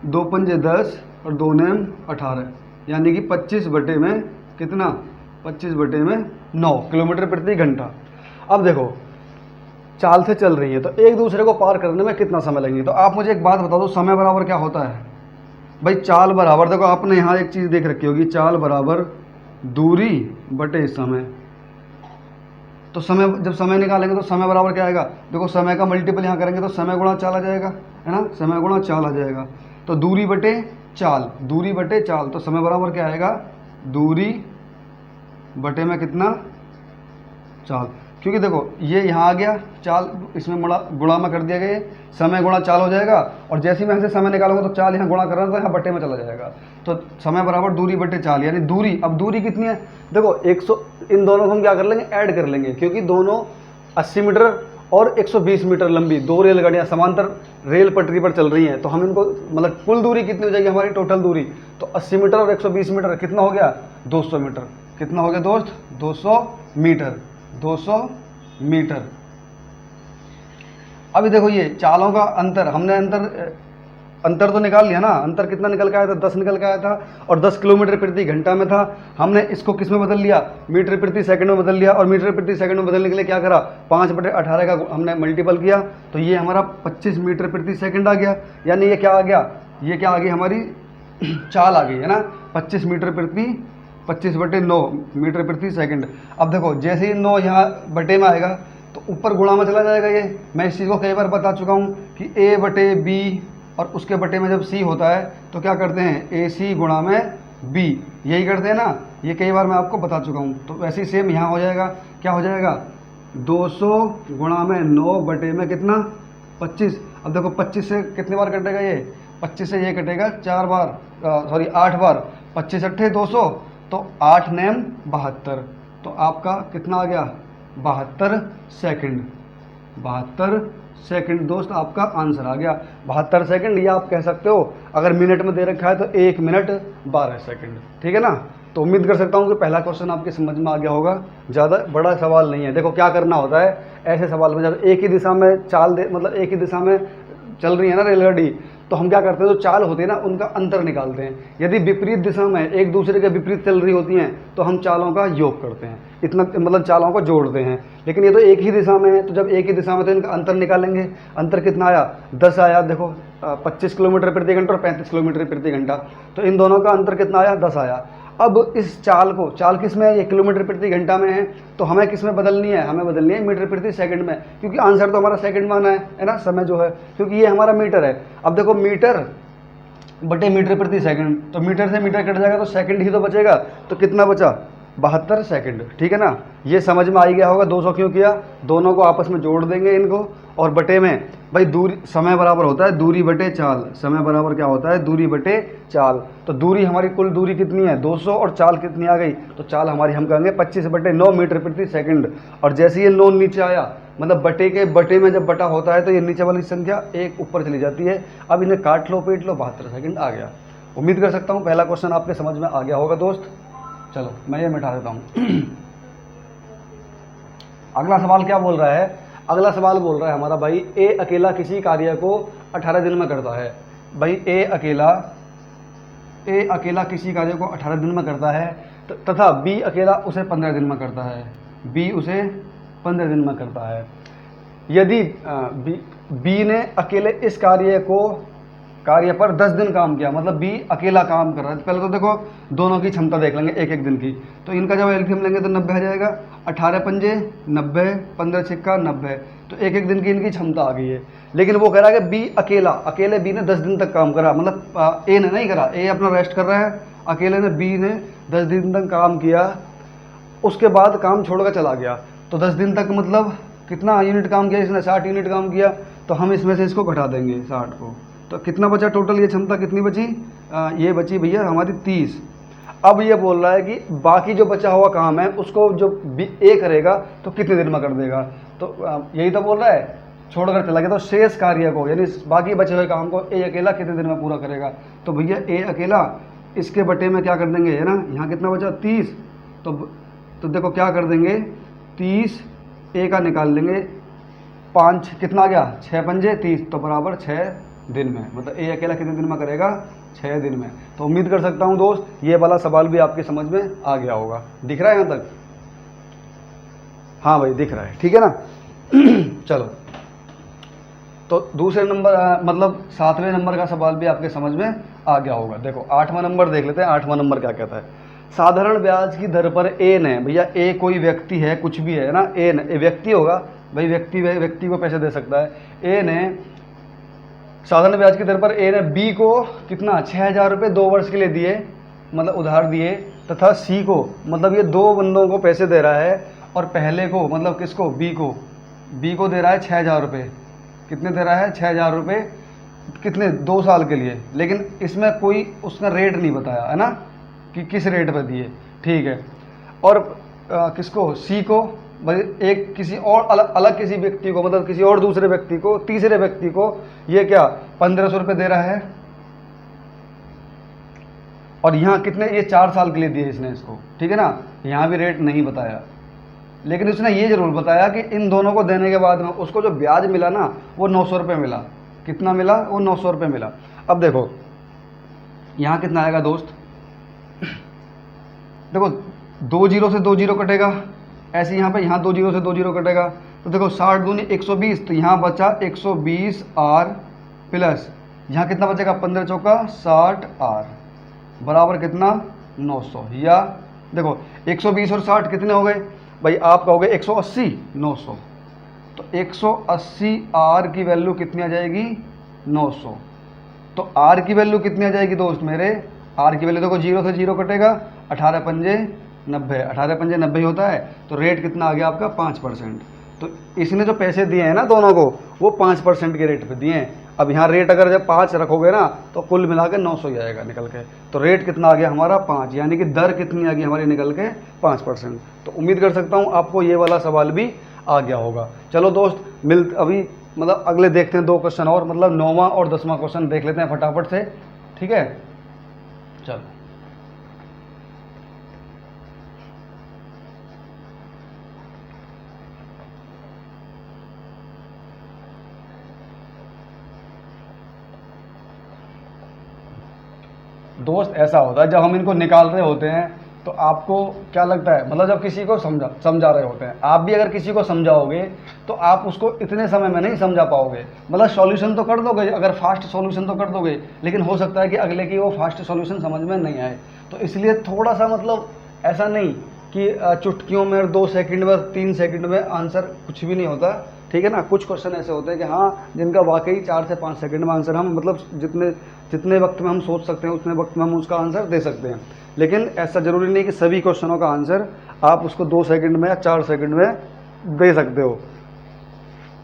2 पंजे 10 और 2 नेम 18, यानी कि 25 बटे में कितना, 25 बटे में 9 किलोमीटर प्रति घंटा। अब देखो चाल से चल रही है तो एक दूसरे को पार करने में कितना समय लगेगा। तो आप मुझे एक बात बता दो, समय बराबर क्या होता है भाई, चाल बराबर, देखो आपने यहाँ एक चीज़ देख रखी होगी, चाल बराबर दूरी बटे समय। तो समय, जब समय निकालेंगे तो समय बराबर क्या आएगा, देखो समय का मल्टीपल यहाँ करेंगे तो समय गुणा चाल आ जाएगा, है ना, समय गुणा चाल आ जाएगा। तो दूरी बटे चाल, तो समय बराबर क्या आएगा, दूरी बटे में कितना, चाल। क्योंकि देखो ये यहाँ आ गया चाल, इसमें गुणा में कर दिया गया, समय गुणा चाल हो जाएगा, और जैसे ही मैं यहाँ से समय निकालूंगा तो चाल यहाँ गुणा कर रहा था, यहाँ बटे में चला जाएगा। तो समय बराबर दूरी बटे चाल, यानी दूरी, अब दूरी कितनी है, देखो 100, इन दोनों को हम क्या कर लेंगे, ऐड कर लेंगे, क्योंकि दोनों 80 मीटर और 120 मीटर लंबी 2 रेलगाड़ियाँ समांतर रेल पटरी पर चल रही हैं। तो हम इनको मतलब कुल दूरी कितनी हो जाएगी हमारी, टोटल दूरी, तो 80 मीटर और 120 मीटर कितना हो गया, 200 मीटर। कितना हो गया दोस्त, 200 मीटर, 200 मीटर। अभी देखो ये चालों का अंतर, हमने अंतर तो निकाल लिया ना, अंतर कितना निकल के आया था, 10 निकल के आया था, और 10 किलोमीटर प्रति घंटा में था। हमने इसको किस में बदल लिया, मीटर प्रति सेकंड में बदल लिया, और मीटर प्रति सेकंड में बदलने के लिए क्या करा, 5/18 का हमने मल्टीपल किया, तो ये हमारा 25 मीटर प्रति सेकंड आ गया। यानी ये क्या आ गया, ये क्या आ गई हमारी चाल आ गई, है ना, 25/9 मीटर प्रति सेकंड। अब देखो जैसे ही 9 यहाँ बटे में आएगा तो ऊपर गुणा में चला जाएगा। ये मैं इस चीज़ को कई बार बता चुका हूँ कि A/B और उसके बटे में जब C होता है तो क्या करते हैं, AC गुणा में B, यही करते हैं ना, ये कई बार मैं आपको बता चुका हूँ। तो वैसे ही सेम यहाँ हो जाएगा, क्या हो जाएगा, 200 गुणा में 9 बटे में कितना, 25। अब देखो 25 से कितने बार कटेगा ये, 25 से ये कटेगा 4 बार, सॉरी 8 बार, 25 अट्ठे 200, तो 8 नेम 72। तो आपका कितना आ गया, 72 सेकंड। 72 सेकंड दोस्त आपका आंसर आ गया, 72 सेकंड। या आप कह सकते हो अगर मिनट में दे रखा है तो 1 मिनट 12 सेकंड, ठीक है ना। तो उम्मीद कर सकता हूँ कि पहला क्वेश्चन आपके समझ में आ गया होगा। ज़्यादा बड़ा सवाल नहीं है। देखो क्या करना होता है ऐसे सवाल में, जब एक ही दिशा में चाल दे, मतलब एक ही दिशा में चल रही है ना रेलगाड़ी, तो हम क्या करते हैं, जो चाल होती है ना उनका अंतर निकालते हैं। यदि विपरीत दिशा में एक दूसरे के विपरीत चल रही होती हैं तो हम चालों का योग करते हैं, इतना मतलब चालों को जोड़ते हैं। लेकिन ये तो एक ही दिशा में है, तो जब एक ही दिशा में तो इनका अंतर निकालेंगे। अंतर कितना आया, 10 आया। देखो 25 किलोमीटर प्रति घंटा और 35 किलोमीटर प्रति घंटा, तो इन दोनों का अंतर कितना आया, 10 आया। अब इस चाल को, चाल किस में है, ये किलोमीटर प्रति घंटा में है, तो हमें किस में बदलनी है, हमें बदलनी है मीटर प्रति सेकंड में, क्योंकि आंसर तो हमारा सेकंड माना है ना, समय जो है, क्योंकि ये हमारा मीटर है। अब देखो मीटर बटे मीटर प्रति सेकंड, तो मीटर से मीटर कट जाएगा तो सेकंड ही तो बचेगा, तो कितना बचा, 72 सेकंड, ठीक है ना। ये समझ में आ ही गया होगा 200 क्यों किया, दोनों को आपस में जोड़ देंगे इनको, और बटे में भाई दूरी, समय बराबर होता है दूरी बटे चाल, समय बराबर क्या होता है, दूरी बटे चाल। तो दूरी हमारी कुल दूरी कितनी है 200, और चाल कितनी आ गई, तो चाल हमारी हम कहेंगे 25/9 मीटर प्रति सेकंड। और जैसे ये 9 नीचे आया, मतलब बटे के बटे में जब बटा होता है तो ये नीचे वाली संख्या एक ऊपर चली जाती है। अब इन्हें काट लो पीट लो, 72 सेकंड आ गया। उम्मीद कर सकता हूँ पहला क्वेश्चन आपके समझ में आ गया होगा दोस्त। चलो मैं ये मिटा देता हूँ। अगला सवाल क्या बोल रहा है, अगला सवाल बोल रहा है हमारा भाई, ए अकेला किसी कार्य को 18 दिन में करता है। भाई ए अकेला किसी कार्य को 18 दिन में करता है, तथा बी अकेला उसे 15 दिन में करता है। बी उसे 15 दिन में करता है। यदि बी ने अकेले इस कार्य पर 10 दिन काम किया, मतलब बी अकेला काम कर रहा है। पहले तो देखो दोनों की क्षमता देख लेंगे एक एक दिन की, तो इनका जब एलसीएम लेंगे तो 90 आ जाएगा। 18 पंजे 90, 15 छिक्का 90, तो एक एक दिन की इनकी क्षमता आ गई है। लेकिन वो कह रहा है कि बी अकेले बी ने 10 दिन तक काम करा, मतलब ए ने नहीं करा, ए अपना रेस्ट कर रहा है, अकेले ने बी ने 10 दिन तक काम किया, उसके बाद काम छोड़कर चला गया। तो 10 दिन तक मतलब कितना यूनिट काम किया इसने, 60 यूनिट काम किया, तो हम इसमें से इसको घटा देंगे 60 को, तो कितना बचा टोटल, ये क्षमता कितनी बची, ये बची भैया हमारी 30। अब ये बोल रहा है कि बाकी जो बचा हुआ काम है उसको जो ए करेगा तो कितने दिन में कर देगा, तो यही तो बोल रहा है, छोड़कर चला गया, तो शेष कार्य को यानी बाकी बचे हुए काम को ए अकेला कितने दिन में पूरा करेगा। तो भैया ए अकेला इसके बटे में क्या कर देंगे, है ना, यहाँ कितना बचा 30, तो देखो क्या कर देंगे, 30 ए का निकाल लेंगे, 5 कितना आ गया, 6 पंजे 30, तो बराबर 6 दिन में, मतलब ए अकेला कितने दिन में करेगा, 6 दिन में। तो उम्मीद कर सकता हूँ दोस्त ये वाला सवाल भी आपके समझ में आ गया होगा। दिख रहा है यहाँ तक, हाँ भाई दिख रहा है, ठीक है ना। चलो तो दूसरे नंबर मतलब 7वें नंबर का सवाल भी आपके समझ में आ गया होगा। देखो 8वां नंबर देख लेते हैं। 8वां नंबर क्या कहता है, साधारण ब्याज की दर पर ए ने, भैया ए कोई व्यक्ति है, कुछ भी है ना, ए व्यक्ति होगा भाई, व्यक्ति को पैसे दे सकता है। ए ने साधारण ब्याज की दर पर ए ने बी को कितना 6000 रुपये 2 वर्ष के लिए दिए, मतलब उधार दिए, तथा सी को, मतलब ये 2 बंदों को पैसे दे रहा है, और पहले को मतलब किसको, बी को दे रहा है 6000 रुपये। कितने दे रहा है, 6000 रुपये, कितने 2 साल के लिए। लेकिन इसमें कोई उसने रेट नहीं बताया है ना कि किस रेट पर दिए, ठीक है। और किसको, सी को, भाई एक किसी और अलग किसी व्यक्ति को, मतलब किसी और दूसरे व्यक्ति को, तीसरे व्यक्ति को ये क्या 1500 रुपये दे रहा है, और यहाँ कितने, ये 4 साल के लिए दिए इसने इसको, ठीक है ना। यहाँ भी रेट नहीं बताया, लेकिन उसने ये जरूर बताया कि इन दोनों को देने के बाद में उसको जो ब्याज मिला ना वो 900 रुपये मिला। कितना मिला, वो 900 रुपये मिला। अब देखो यहाँ कितना आएगा दोस्त, देखो 2 जीरो से 2 जीरो कटेगा, ऐसे यहाँ पे यहाँ 2 जीरो से 2 जीरो कटेगा, तो देखो 60 दूनी 120, तो यहाँ बचा 120 आर प्लस यहाँ कितना बचेगा, 15 चौका 60 आर बराबर कितना 900। या देखो 120 और 60 कितने हो गए भाई, आप कहोगे 180, 900, तो 180 आर की वैल्यू कितनी आ जाएगी 900। तो आर की वैल्यू कितनी आ जाएगी दोस्त मेरे, आर की वैल्यू देखो 0 से 0 कटेगा, 18 पंजे 90, 18 पंजे 90 होता है, तो रेट कितना आ गया आपका 5%। तो इसने जो पैसे दिए हैं ना दोनों को, वो 5% के रेट पे दिए हैं। अब यहाँ रेट अगर जब 5 रखोगे ना तो कुल मिला के 900 ही आएगा निकल के। तो रेट कितना आ गया हमारा 5, यानी कि दर कितनी आ गई हमारी निकल के 5%। तो उम्मीद कर सकता हूँ आपको ये वाला सवाल भी आ गया होगा। चलो दोस्त, अभी मतलब अगले देखते हैं 2 क्वेश्चन और, मतलब 9वां और 10वां क्वेश्चन देख लेते हैं फटाफट से, ठीक है। चलो दोस्त, ऐसा होता है जब हम इनको निकाल रहे होते हैं तो आपको क्या लगता है, मतलब जब किसी को समझा रहे होते हैं, आप भी अगर किसी को समझाओगे तो आप उसको इतने समय में नहीं समझा पाओगे। मतलब सॉल्यूशन तो कर दोगे, अगर फास्ट सॉल्यूशन तो कर दोगे, लेकिन हो सकता है कि अगले की वो फास्ट सॉल्यूशन समझ में नहीं आए। तो इसलिए थोड़ा सा मतलब ऐसा नहीं कि चुटकियों में 2 सेकंड में 3 सेकंड में आंसर कुछ भी नहीं होता, ठीक है ना। कुछ क्वेश्चन ऐसे होते हैं कि हाँ, जिनका वाकई 4 से 5 सेकंड में आंसर हम मतलब जितने वक्त में हम सोच सकते हैं उतने वक्त में हम उसका आंसर दे सकते हैं। लेकिन ऐसा ज़रूरी नहीं कि सभी क्वेश्चनों का आंसर आप उसको 2 सेकंड में या 4 सेकंड में दे सकते हो,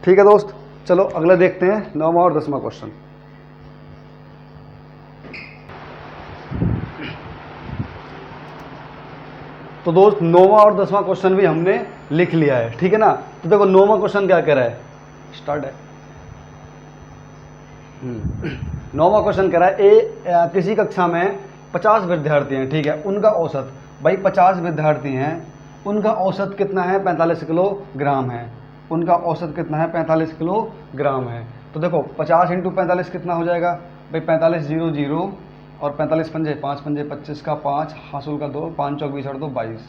ठीक है दोस्त। चलो अगला देखते हैं 9वां और 10वां क्वेश्चन। तो दोस्त 9वां और 10वां क्वेश्चन भी हमने लिख लिया है, ठीक है ना। तो देखो 9वां क्वेश्चन क्या कह रहा है, स्टार्ट है। 9वां क्वेश्चन कह रहा है किसी कक्षा में 50 विद्यार्थी हैं, ठीक है। उनका औसत, भाई 50 विद्यार्थी हैं, उनका औसत कितना है 45 किलोग्राम है। उनका औसत कितना है 45 किलोग्राम है। तो देखो 50 × 45 कितना हो जाएगा भाई, 45 0 0 और 45 पंजे 5 पंजे 25 का 5 हासुल का 2 5 चौक 20 और 2 22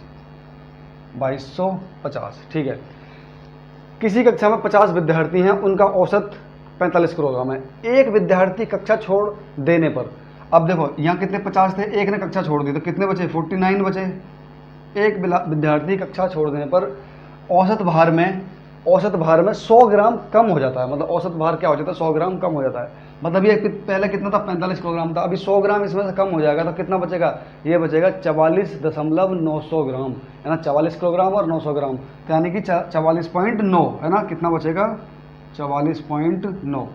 2250, ठीक है। किसी कक्षा में 50 विद्यार्थी हैं, उनका औसत 45 किलोग्राम है। एक विद्यार्थी कक्षा छोड़ देने पर, अब देखो यहाँ कितने 50 थे, एक ने कक्षा छोड़ दी तो कितने बचे 49 बचे। एक विद्यार्थी कक्षा छोड़ देने पर औसत भार में 100 ग्राम कम हो जाता है। मतलब औसत भार क्या हो जाता है, 100 ग्राम कम हो जाता है। मतलब ये पहले कितना था 45 किलोग्राम था, अभी 100 ग्राम इसमें से कम हो जाएगा तो कितना बचेगा, ये बचेगा 44.900 ग्राम, है ना। 44 किलोग्राम और 900 ग्राम, तो यानी कि 44.9, है ना। कितना बचेगा 44.9।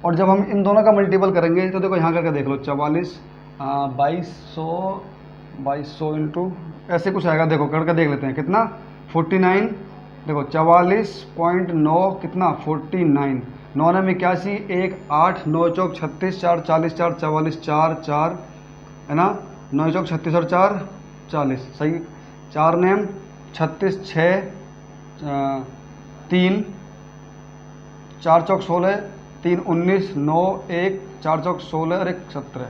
और जब हम इन दोनों का मल्टीपल करेंगे तो देखो यहाँ करके देख लो, 2200 इंटू ऐसे कुछ आएगा, देखो करके देख लेते हैं कितना 49। देखो 44.9 कितना 49, 9 ने 81, 1 8 9 चौक 36 4 40 4 44 4 4, है ना। 9 चौक 36 और 4 40, सही। 4 ने 36 6 3 4 चौक 16 3 19 9 1 4 चौक 16 और 1 17,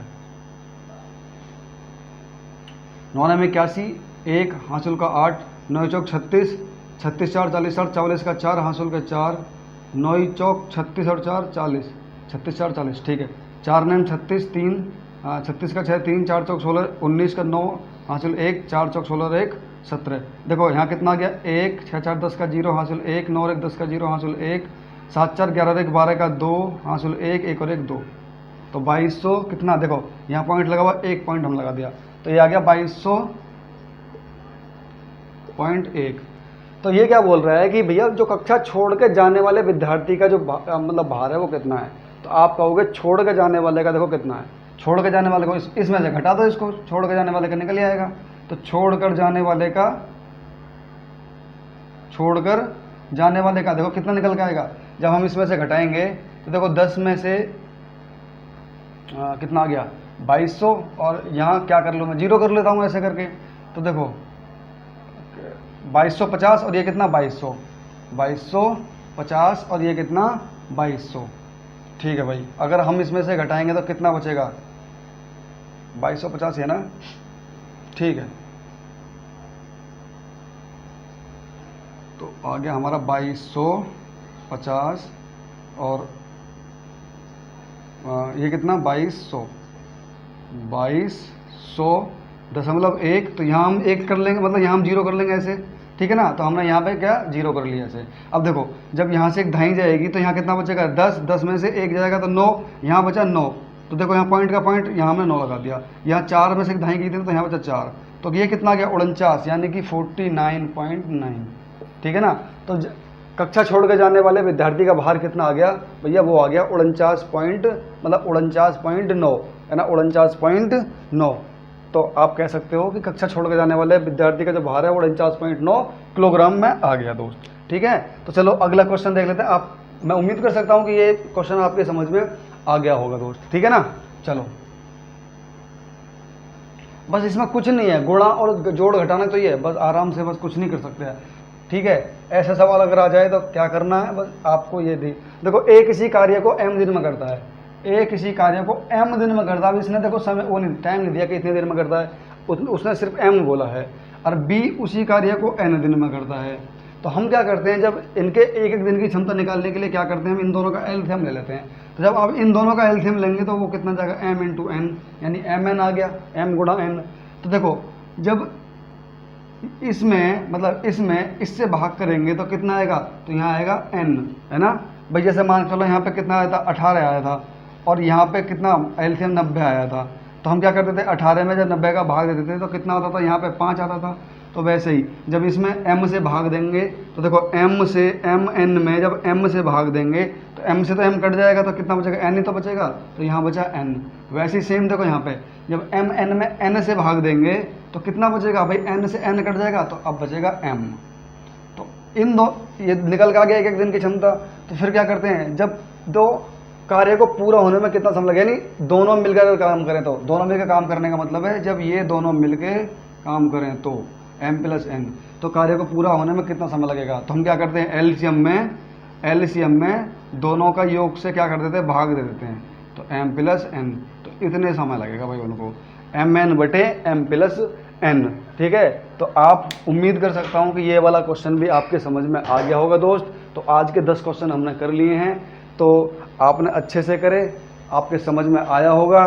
9 ने 81, 1 हासिल का 8 9 चौक 36 36 4 40 4 44 का 4 हासिल का 4 9 चौक 36 और 4 40 36 4 40, ठीक है। 4 ने 36 3 36 का 6 3 4 चौक 16 19 का 9 हासिल 1 4 चौक 16 और 1 17। देखो यहाँ कितना आ गया 1 6 4 10 का 0 हासिल 1 9 और 1 10 का 0 हासिल 1 7 4 11 और 1 12 का 2 हासिल 1 1 और 1 2। तो 2200 कितना, देखो यहाँ पॉइंट लगा हुआ, 1 पॉइंट हम लगा दिया तो ये आ गया 2200.1। तो ये क्या बोल रहा है कि भैया जो कक्षा छोड़ के जाने वाले विद्यार्थी का जो मतलब भार है वो कितना है। तो आप कहोगे छोड़ के जाने वाले का देखो कितना है, छोड़ के जाने वाले को इसमें से घटा दो, इसको छोड़ के जाने वाले का निकल आएगा। तो छोड़कर जाने वाले का देखो कितना निकल के आएगा। जब हम इसमें से घटाएंगे तो देखो 10 में से कितना आ गया 2200, और यहाँ क्या कर लूँ मैं 0 कर लेता हूँ ऐसे करके। तो देखो 2250 और ये कितना 2250 और ये कितना 2200, ठीक है भाई। अगर हम इसमें से घटाएंगे तो कितना बचेगा 2250 है ना, ठीक है। तो आ गया हमारा 2250 और ये कितना 2200.1, तो यहाँ हम 1 कर लेंगे, मतलब यहाँ हम 0 कर लेंगे ऐसे, ठीक है ना। तो हमने यहाँ पे क्या 0 कर लिया ऐसे। अब देखो जब यहाँ से एक ढाई जाएगी तो यहाँ कितना बचेगा 10, 10 में से 1 जाएगा तो 9, यहाँ बचा 9। तो देखो यहाँ पॉइंट का पॉइंट यहाँ हमने 9 लगा दिया। यहाँ 4 में से एक ढाई की थी तो यहाँ बचा 4, तो ये कितना गया 49, यानी कि 49.9, ठीक है ना। तो कक्षा छोड़ के जाने वाले विद्यार्थी का भार कितना आ गया भैया, वो आ गया 49 पॉइंट, मतलब 49.9 है ना, 49.9। तो आप कह सकते हो कि कक्षा छोड़ के जाने वाले विद्यार्थी का जो भार है वो 49.9 किलोग्राम में आ गया दोस्त। ठीक है, तो चलो अगला क्वेश्चन देख लेते हैं। आप, मैं उम्मीद कर सकता हूँ कि ये क्वेश्चन आपके समझ में आ गया होगा दोस्त। ठीक है ना, चलो बस इसमें कुछ नहीं है, गुणा और जोड़ घटाना तो ये है, बस आराम से, बस कुछ नहीं कर सकते हैं। ठीक है, ऐसा सवाल अगर आ जाए तो क्या करना है, बस आपको ये देखो, ए किसी कार्य को m दिन में करता है, ए किसी कार्य को m दिन में करता है। अब इसने देखो समय, वो नहीं, टाइम नहीं दिया कि इतने देर में करता है, उसने सिर्फ m बोला है। और b उसी कार्य को n दिन में करता है। तो हम क्या करते हैं, जब इनके एक एक दिन की क्षमता निकालने के लिए क्या करते हैं, हम इन दोनों का एलसीएम ले लेते हैं। तो जब आप इन दोनों का एलसीएम लेंगे तो वो कितना जाएगा, m इंटू एन, यानी mn आ गया, m गुणा n। तो देखो जब इसमें, मतलब इसमें इससे भाग करेंगे तो कितना आएगा, तो यहाँ आएगा n, है ना भाई। जैसे मान चलो यहाँ पे कितना आया था, 18 आया था, और यहाँ पे कितना एलसीएम 90 आया था। तो हम क्या करते थे, 18 में जब 90 का भाग देते थे तो कितना होता था, यहाँ पे 5 आता था। तो वैसे ही जब इसमें m से भाग देंगे तो देखो m से mn में जब m से भाग देंगे तो m से तो m कट जाएगा, तो कितना बचेगा, n ही तो बचेगा। तो यहाँ बचा n। वैसे ही सेम देखो यहाँ पे जब mn में n से भाग देंगे तो कितना बचेगा भाई, n से n कट जाएगा, तो अब बचेगा m। तो इन दो, ये निकल के आ गया एक एक दिन की क्षमता। तो फिर क्या करते हैं, जब दो कार्य को पूरा होने में कितना समय लगे, यानी दोनों मिलकर काम करें, तो दोनों मिलकर काम करने का मतलब है जब ये दोनों मिलकर काम करें तो m प्लस n, तो कार्य को पूरा होने में कितना समय लगेगा। तो हम क्या करते हैं, एलसीएम में दोनों का योग से क्या कर देते हैं, भाग दे देते हैं, तो m प्लस n, तो इतने समय लगेगा भाई उनको, mn बटे m प्लस n। ठीक है, तो आप उम्मीद कर सकता हूँ कि ये वाला क्वेश्चन भी आपके समझ में आ गया होगा दोस्त। तो आज के 10 क्वेश्चन हमने कर लिए हैं, तो आपने अच्छे से करे, आपके समझ में आया होगा।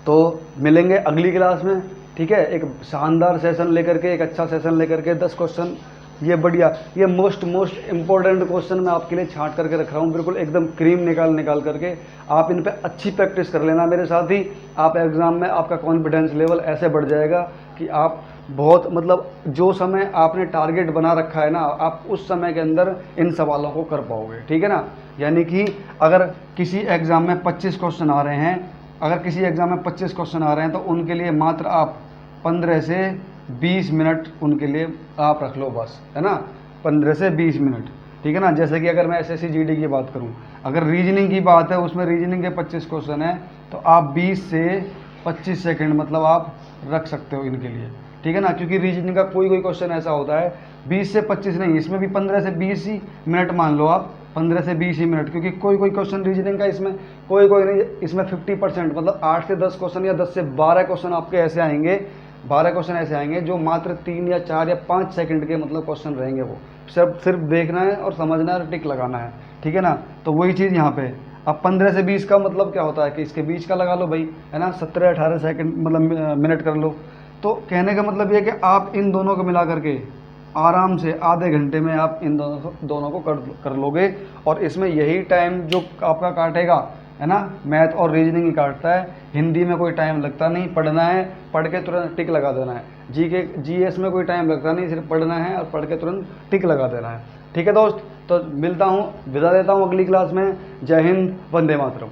तो मिलेंगे अगली क्लास में। ठीक है, एक शानदार सेशन लेकर के, एक अच्छा सेशन लेकर के, 10 क्वेश्चन, ये बढ़िया, ये मोस्ट इम्पोर्टेंट क्वेश्चन मैं आपके लिए छांट करके रख रहा हूँ, बिल्कुल एकदम क्रीम निकाल करके। आप इन पे अच्छी प्रैक्टिस कर लेना मेरे साथ ही, आप एग्ज़ाम में आपका कॉन्फिडेंस लेवल ऐसे बढ़ जाएगा कि आप बहुत, मतलब जो समय आपने टारगेट बना रखा है ना, आप उस समय के अंदर इन सवालों को कर पाओगे। ठीक है ना, यानी कि अगर किसी एग्ज़ाम में 25 क्वेश्चन आ रहे हैं, अगर किसी एग्ज़ाम में 25 क्वेश्चन आ रहे हैं तो उनके लिए मात्र आप 15 से 20 मिनट उनके लिए आप रख लो बस, है ना, 15 से 20 मिनट। ठीक है ना, जैसे कि अगर मैं एसएससी जीडी की बात करूं, अगर रीजनिंग की बात है, उसमें रीजनिंग के 25 क्वेश्चन है, तो आप 20 से 25 सेकंड मतलब आप रख सकते हो इनके लिए। ठीक है ना, क्योंकि रीजनिंग का कोई क्वेश्चन ऐसा होता है 20 से 25 नहीं, इसमें भी 15 से 20 ही मिनट मान लो आप, 15 से 20 ही मिनट, क्योंकि कोई क्वेश्चन रीजनिंग का इसमें कोई नहीं, इसमें 50% मतलब 8 से 10 क्वेश्चन या 10 से 12 क्वेश्चन आपके ऐसे आएंगे, 12 क्वेश्चन ऐसे आएंगे जो मात्र 3 या 4 या 5 सेकंड के मतलब क्वेश्चन रहेंगे। वो सिर्फ देखना है और समझना है और टिक लगाना है। ठीक है ना, तो वही चीज़ यहाँ पे। अब 15 से 20 का मतलब क्या होता है कि इसके बीच का लगा लो भाई, है ना, 17-18 सेकंड मतलब मिनट कर लो। तो कहने का मतलब ये कि आप इन दोनों को मिला करके आराम से आधे घंटे में आप इन दोनों को कर लोगे। और इसमें यही टाइम जो आपका काटेगा, है ना, मैथ और रीजनिंग ही काटता है, हिंदी में कोई टाइम लगता नहीं, पढ़ना है, पढ़ के तुरंत टिक लगा देना है। जीएस में कोई टाइम लगता नहीं, सिर्फ पढ़ना है और पढ़ के तुरंत टिक लगा देना है। ठीक है दोस्त, तो मिलता हूँ, विदा देता हूँ अगली क्लास में। जय हिंद, वंदे मातरम।